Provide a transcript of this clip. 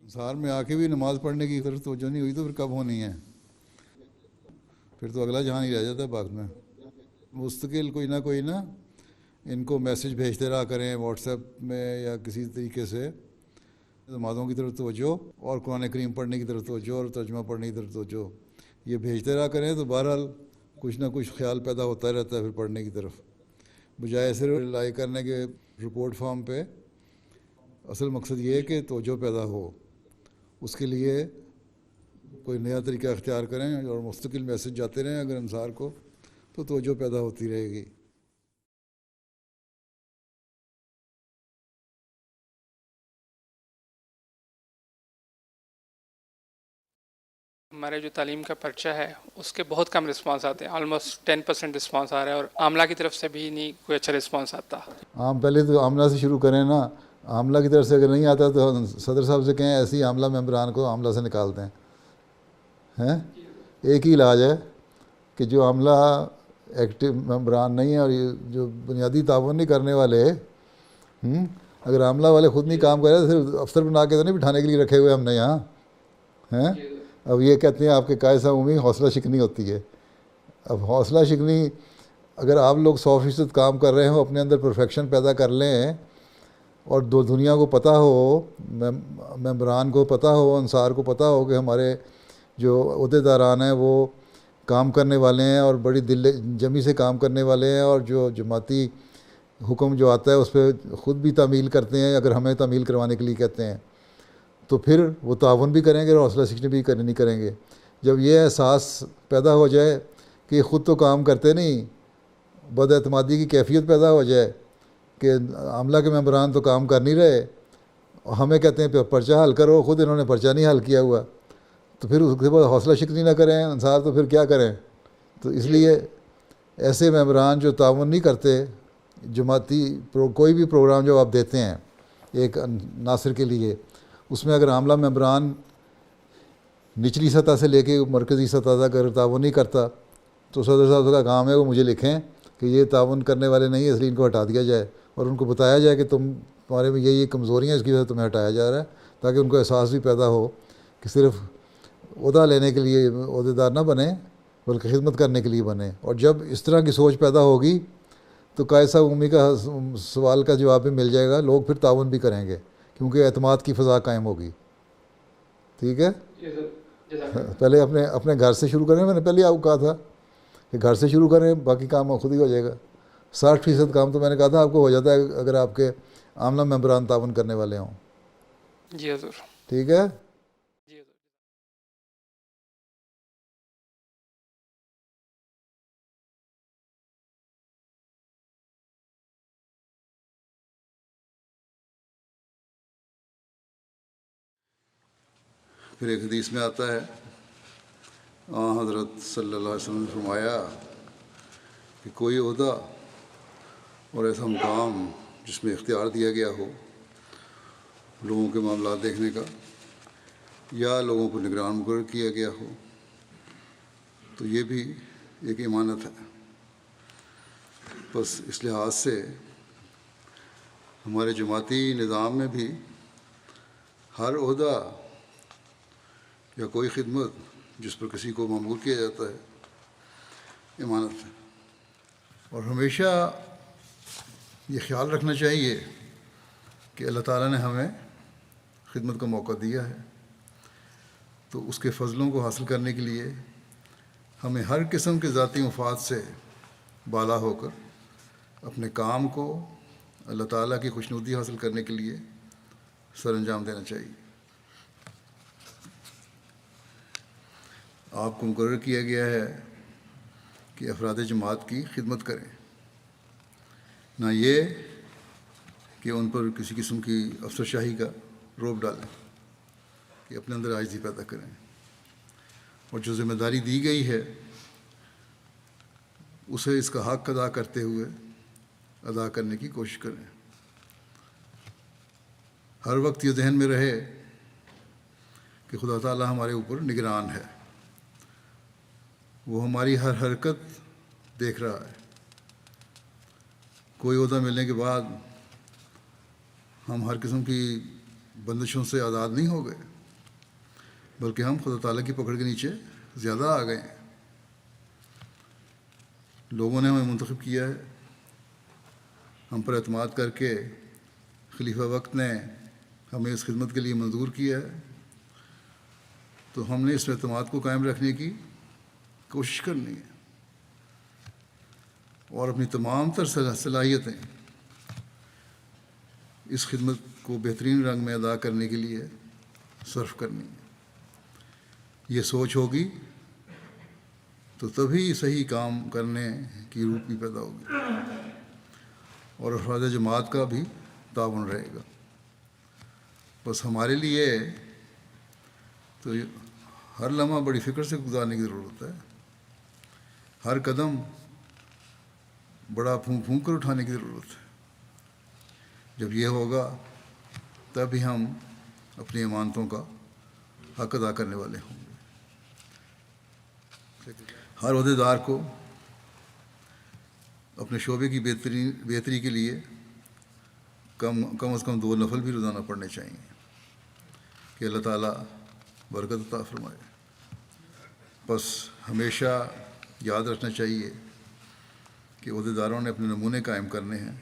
انصار میں آ کے بھی نماز پڑھنے کی طرف توجہ نہیں ہوئی تو پھر کب ہونی ہے؟ پھر تو اگلا جہاں ہی رہ جاتا ہے بعد میں. مستقل کوئی نہ کوئی نا ان کو میسج بھیجتے رہا کریں واٹس ایپ میں یا کسی طریقے سے، نمازوں کی طرف توجہ اور قرآن کریم پڑھنے کی طرف توجہ اور ترجمہ پڑھنے کی طرف توجہ، یہ بھیجتے رہا کریں تو بہرحال کچھ نہ کچھ خیال پیدا ہوتا رہتا ہے پھر پڑھنے کی طرف، بجائے صرف ریلائی کرنے کے رپورٹ فارم پہ. اصل مقصد یہ ہے کہ توجہ پیدا ہو، اس کے لیے کوئی نیا طریقہ اختیار کریں اور مستقل میسج جاتے رہیں اگر انصار کو تو توجہ پیدا ہوتی رہے گی. ہمارے جو تعلیم کا پرچہ ہے اس کے بہت کم رسپانس آتے ہیں، آلموسٹ 10% رسپانس آ رہا ہے، اور عاملہ کی طرف سے بھی نہیں کوئی اچھا رسپانس آتا. پہلے تو عاملہ سے شروع کریں نا. عاملہ کی طرف سے اگر نہیں آتا تو صدر صاحب سے کہیں ایسی عاملہ ممبران کو عاملہ سے نکال دیں. ہیں ایک ہی علاج ہے کہ جو عاملہ ایکٹیو ممبران نہیں ہے اور یہ جو بنیادی تعاون نہیں کرنے والے، اگر عاملہ والے خود نہیں کام کرے تو صرف افسر بنا کے تو نہیں بٹھانے کے لیے رکھے ہوئے ہم نے یہاں ہیں. اب یہ کہتے ہیں آپ کے قائد صاحب عمومی حوصلہ شکنی ہوتی ہے. اب حوصلہ شکنی اگر آپ لوگ 100% کام کر رہے ہوں، اپنے اندر پرفیکشن پیدا کر لیں اور دنیا کو پتہ ہو، ممبران کو پتہ ہو، انصار کو پتہ ہو کہ ہمارے جو عہدے داران ہیں وہ کام کرنے والے ہیں اور بڑی دل جمی سے کام کرنے والے ہیں، اور جو جماعتی حکم جو آتا ہے اس پہ خود بھی تعمیل کرتے ہیں اگر ہمیں تعمیل کروانے کے لیے کہتے ہیں، تو پھر وہ تعاون بھی کریں گے اور حوصلہ شکنی بھی نہیں کریں گے. جب یہ احساس پیدا ہو جائے کہ خود تو کام کرتے نہیں، بد اعتمادی کی کیفیت پیدا ہو جائے کہ عاملہ کے ممبران تو کام کر نہیں رہے، ہمیں کہتے ہیں پرچہ حل کرو، خود انہوں نے پرچہ نہیں حل کیا ہوا، تو پھر اس کے بعد حوصلہ شکنی نہ کریں انصار تو پھر کیا کریں؟ تو اس لیے ایسے ممبران جو تعاون نہیں کرتے، جماعتی کوئی بھی پروگرام جو آپ دیتے ہیں ایک ناصر کے لیے، اس میں اگر عاملہ ممبران نچلی سطح سے لے کے مرکزی سطح تک اگر تعاون نہیں کرتا تو صدر صاحب کا کام ہے وہ مجھے لکھیں کہ یہ تعاون کرنے والے نہیں ہیں اس لیے ان کو ہٹا دیا جائے، اور ان کو بتایا جائے کہ تمہارے میں یہ کمزوریاں ہیں اس کی وجہ سے تمہیں ہٹایا جا رہا ہے، تاکہ ان کو احساس بھی پیدا ہو کہ صرف عہدہ لینے کے لیے عہدے دار نہ بنے بلکہ خدمت کرنے کے لیے بنے. اور جب اس طرح کی سوچ پیدا ہوگی تو قائد صاحب عمومی کا سوال کا جواب بھی مل جائے گا، لوگ پھر تعاون بھی کریں گے کیونکہ اعتماد کی فضا قائم ہوگی. ٹھیک ہے، پہلے اپنے گھر سے شروع کریں. میں نے پہلے آپ کو کہا تھا کہ گھر سے شروع کریں، باقی کام خود ہی ہو جائے گا. 60% کام تو میں نے کہا تھا آپ کو ہو جاتا ہے اگر آپ کے عاملہ ممبران تعاون کرنے والے ہوں. جی حضور. ٹھیک ہے. جی حضور. پھر ایک حدیث میں آتا ہے حضرت صلی اللہ علیہ وسلم نے فرمایا کہ کوئی عہدہ اور ایسا مقام جس میں اختیار دیا گیا ہو لوگوں کے معاملات دیکھنے کا یا لوگوں کو نگران مقرر کیا گیا ہو تو یہ بھی ایک امانت ہے. بس اس لحاظ سے ہمارے جماعتی نظام میں بھی ہر عہدہ یا کوئی خدمت جس پر کسی کو مأمور کیا جاتا ہے امانت ہے. اور ہمیشہ یہ خیال رکھنا چاہیے کہ اللہ تعالیٰ نے ہمیں خدمت کا موقع دیا ہے تو اس کے فضلوں کو حاصل کرنے کے لیے ہمیں ہر قسم کے ذاتی مفاد سے بالا ہو کر اپنے کام کو اللہ تعالیٰ کی خوشنودی حاصل کرنے کے لیے سر انجام دینا چاہیے. آپ کو مقرر کیا گیا ہے کہ افراد جماعت کی خدمت کریں، نہ یہ کہ ان پر کسی قسم کی افسر شاہی کا روب ڈالیں کہ اپنے اندر عاجزی پیدا کریں، اور جو ذمہ داری دی گئی ہے اسے اس کا حق ادا کرتے ہوئے ادا کرنے کی کوشش کریں. ہر وقت یہ ذہن میں رہے کہ خدا تعالیٰ ہمارے اوپر نگران ہے، وہ ہماری ہر حرکت دیکھ رہا ہے. کوئی عہدہ ملنے کے بعد ہم ہر قسم کی بندشوں سے آزاد نہیں ہو گئے. بلکہ ہم خدا تعالیٰ کی پکڑ کے نیچے زیادہ آ گئے ہیں. لوگوں نے ہمیں منتخب کیا ہے، ہم پر اعتماد کر کے خلیفہ وقت نے ہمیں اس خدمت کے لیے منظور کیا ہے، تو ہم نے اس اعتماد کو قائم رکھنے کی کوشش کرنی ہے اور اپنی تمام تر صلاحیتیں اس خدمت کو بہترین رنگ میں ادا کرنے کے لیے صرف کرنی ہے. یہ سوچ ہوگی تو تبھی صحیح کام کرنے کی روح بھی پیدا ہوگی اور افراد جماعت کا بھی تعاون رہے گا. بس ہمارے لیے تو ہر لمحہ بڑی فکر سے گزارنے کی ضرورت ہے، ہر قدم بڑا پھونک پھونک کر اٹھانے کی ضرورت ہے. جب یہ ہوگا تب ہی ہم اپنی امانتوں کا حق ادا کرنے والے ہوں گے. ہر عہدیدار کو اپنے شعبے کی بہتری کے لیے کم از کم 2 نفل بھی روزانہ پڑھنے چاہیے کہ اللہ تعالیٰ برکت عطا فرمائے. بس ہمیشہ یاد رکھنا چاہیے کہ عہدیداروں نے اپنے نمونے قائم کرنے ہیں